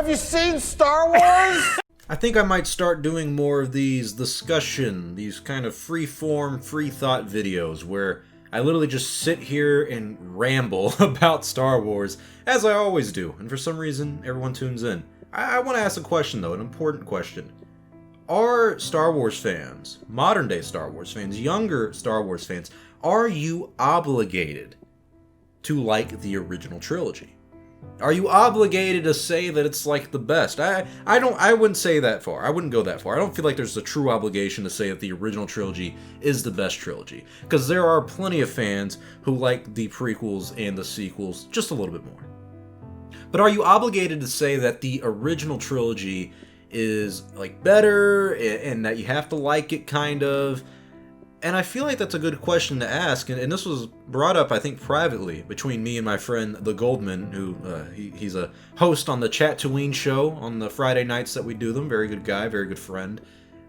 Have you seen Star Wars? I think I might start doing more of these these kind of free-form, free-thought videos where I literally just sit here and ramble about Star Wars, as I always do, and for some reason, everyone tunes in. I want to ask a question, though, an important question. Are Star Wars fans, modern-day Star Wars fans, younger Star Wars fans, are you obligated to like the original trilogy? Are you obligated to say that it's like the best? I wouldn't say that far. I wouldn't go that far. I don't feel like there's a true obligation to say that the original trilogy is the best trilogy, because there are plenty of fans who like the prequels and the sequels just a little bit more. But are you obligated to say that the original trilogy is like better and that you have to like it, kind of? And I feel like that's a good question to ask, and this was brought up, I think, privately between me and my friend the Goldman, who he's a host on the Chat-to-Ween show on the Friday nights that we do them. Very good guy, very good friend.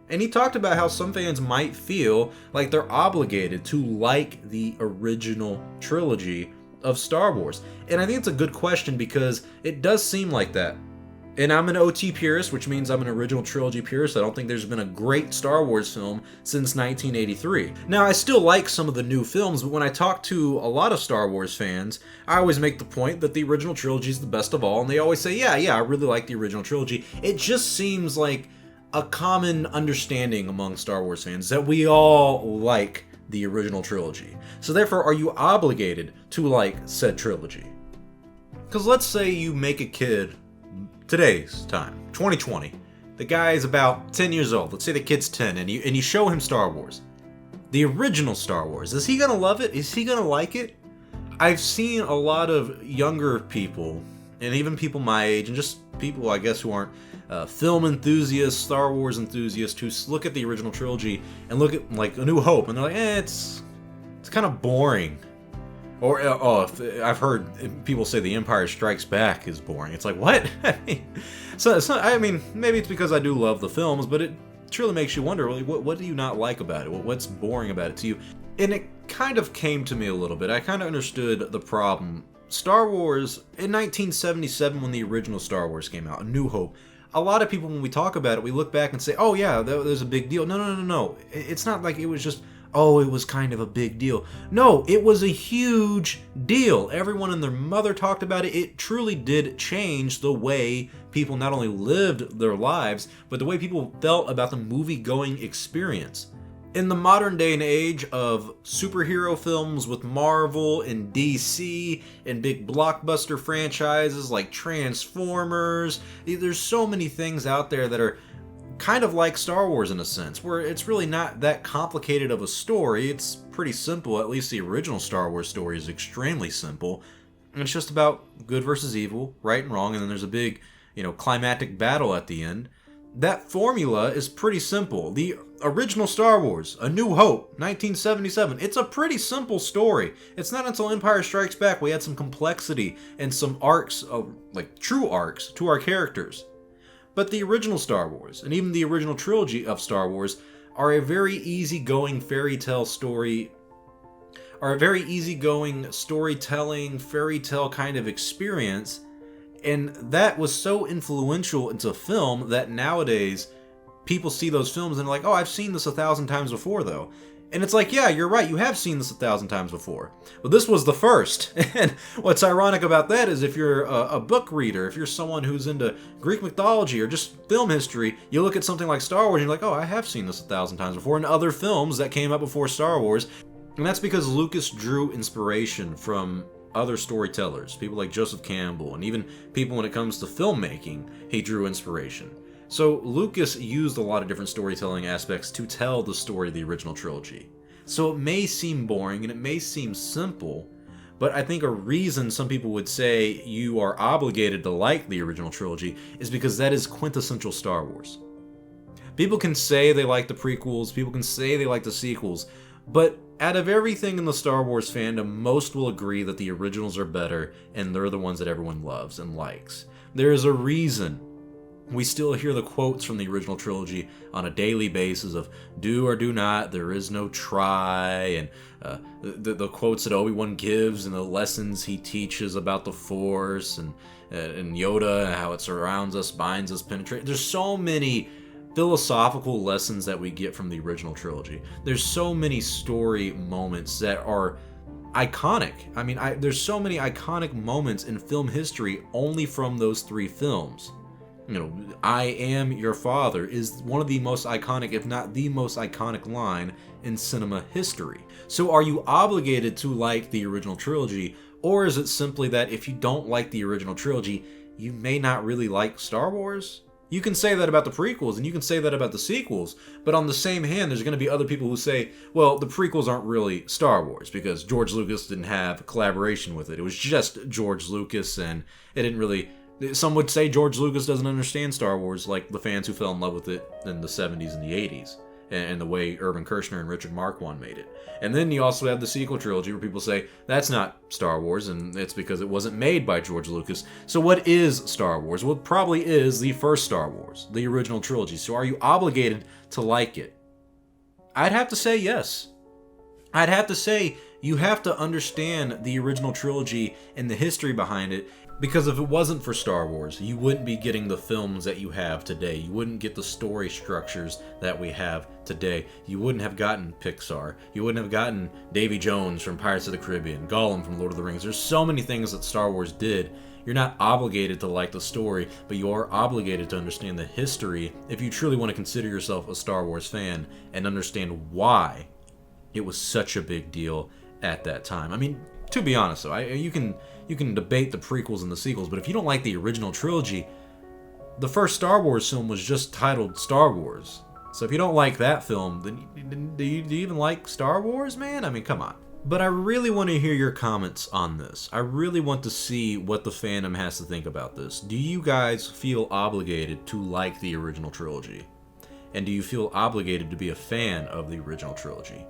And he talked about how some fans might feel like they're obligated to like the original trilogy of Star Wars. And I think it's a good question because it does seem like that. And I'm an OT purist, which means I'm an original trilogy purist. I don't think there's been a great Star Wars film since 1983. Now, I still like some of the new films, but when I talk to a lot of Star Wars fans, I always make the point that the original trilogy is the best of all, and they always say, yeah, I really like the original trilogy. It just seems like a common understanding among Star Wars fans that we all like the original trilogy. So therefore, are you obligated to like said trilogy? Because let's say you make a kid today's time, 2020. The guy is about 10 years old. Let's say the kid's 10, and you show him Star Wars. The original Star Wars. Is he gonna love it? Is he gonna like it? I've seen a lot of younger people, and even people my age, and just people, I guess, who aren't film enthusiasts, Star Wars enthusiasts, who look at the original trilogy and look at, like, A New Hope, and they're like, it's kind of boring. Or, I've heard people say The Empire Strikes Back is boring. It's like, what? I mean, maybe it's because I do love the films, but it truly makes you wonder, really, what do you not like about it? What's boring about it to you? And it kind of came to me a little bit. I kind of understood the problem. Star Wars, in 1977, when the original Star Wars came out, A New Hope, a lot of people, when we talk about it, we look back and say, oh yeah, that was a big deal. No. It's not like it was just, oh, it was kind of a big deal. No, it was a huge deal. Everyone and their mother talked about it. It truly did change the way people not only lived their lives, but the way people felt about the movie-going experience. In the modern day and age of superhero films with Marvel and DC and big blockbuster franchises like Transformers, there's so many things out there that are kind of like Star Wars in a sense, where it's really not that complicated of a story. It's pretty simple. At least the original Star Wars story is extremely simple. And it's just about good versus evil, right and wrong, and then there's a big, climactic battle at the end. That formula is pretty simple. The original Star Wars, A New Hope, 1977, it's a pretty simple story. It's not until Empire Strikes Back we had some complexity and some arcs, like true arcs, to our characters. But the original Star Wars, and even the original trilogy of Star Wars, are a very easygoing storytelling, fairy tale kind of experience. And that was so influential into film that nowadays people see those films and they're like, oh, I've seen this 1,000 times before, though. And it's like, yeah, you're right, you have seen this 1,000 times before. But this was the first. And what's ironic about that is if you're a book reader, if you're someone who's into Greek mythology or just film history, you look at something like Star Wars and you're like, oh, I have seen this 1,000 times before in other films that came out before Star Wars. And that's because Lucas drew inspiration from other storytellers, people like Joseph Campbell, and even people when it comes to filmmaking, he drew inspiration. So Lucas used a lot of different storytelling aspects to tell the story of the original trilogy. So it may seem boring and it may seem simple, but I think a reason some people would say you are obligated to like the original trilogy is because that is quintessential Star Wars. People can say they like the prequels, people can say they like the sequels, but out of everything in the Star Wars fandom, most will agree that the originals are better and they're the ones that everyone loves and likes. There is a reason We still hear the quotes from the original trilogy on a daily basis of do or do not, there is no try, and the quotes that Obi-Wan gives and the lessons he teaches about the Force, and Yoda, and how it surrounds us, binds us, penetrates. There's so many philosophical lessons that we get from the original trilogy. There's so many story moments that are iconic. I mean, there's so many iconic moments in film history only from those 3 films. You know, I am your father is one of the most iconic, if not the most iconic line in cinema history. So are you obligated to like the original trilogy, or is it simply that if you don't like the original trilogy, you may not really like Star Wars? You can say that about the prequels, and you can say that about the sequels, but on the same hand, there's going to be other people who say, well, the prequels aren't really Star Wars, because George Lucas didn't have collaboration with it. It was just George Lucas, and it didn't really... Some would say George Lucas doesn't understand Star Wars like the fans who fell in love with it in the 70s and the 80s, and the way Irvin Kershner and Richard Marquand made it. And then you also have the sequel trilogy where people say, that's not Star Wars, and it's because it wasn't made by George Lucas. So what is Star Wars? Well, it probably is the first Star Wars, the original trilogy. So are you obligated to like it? I'd have to say yes. I'd have to say you have to understand the original trilogy and the history behind it, because if it wasn't for Star Wars, you wouldn't be getting the films that you have today. You wouldn't get the story structures that we have today. You wouldn't have gotten Pixar. You wouldn't have gotten Davy Jones from Pirates of the Caribbean, Gollum from Lord of the Rings. There's so many things that Star Wars did. You're not obligated to like the story, but you are obligated to understand the history if you truly want to consider yourself a Star Wars fan and understand why it was such a big deal at that time. I mean, to be honest though, you can debate the prequels and the sequels, but if you don't like the original trilogy, the first Star Wars film was just titled Star Wars. So if you don't like that film, then do you even like Star Wars, man? I mean, come on. But I really want to hear your comments on this. I really want to see what the fandom has to think about this. Do you guys feel obligated to like the original trilogy? And do you feel obligated to be a fan of the original trilogy?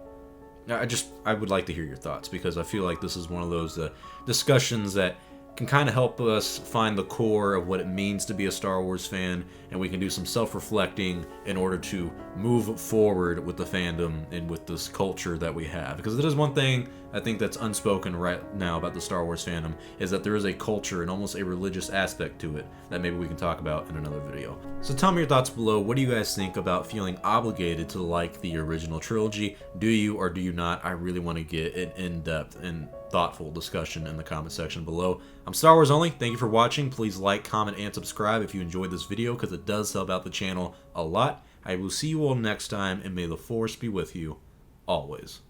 I would like to hear your thoughts, because I feel like this is one of those discussions that can kind of help us find the core of what it means to be a Star Wars fan, and we can do some self-reflecting in order to move forward with the fandom and with this culture that we have. Because it is one thing I think that's unspoken right now about the Star Wars fandom, is that there is a culture and almost a religious aspect to it that maybe we can talk about in another video. So tell me your thoughts below. What do you guys think about feeling obligated to like the original trilogy? Do you or do you not? I really want to get an in-depth and thoughtful discussion in the comment section below. I'm Star Wars Only. Thank you for watching. Please like, comment, and subscribe if you enjoyed this video, because it does help out the channel a lot. I will see you all next time, and may the Force be with you always.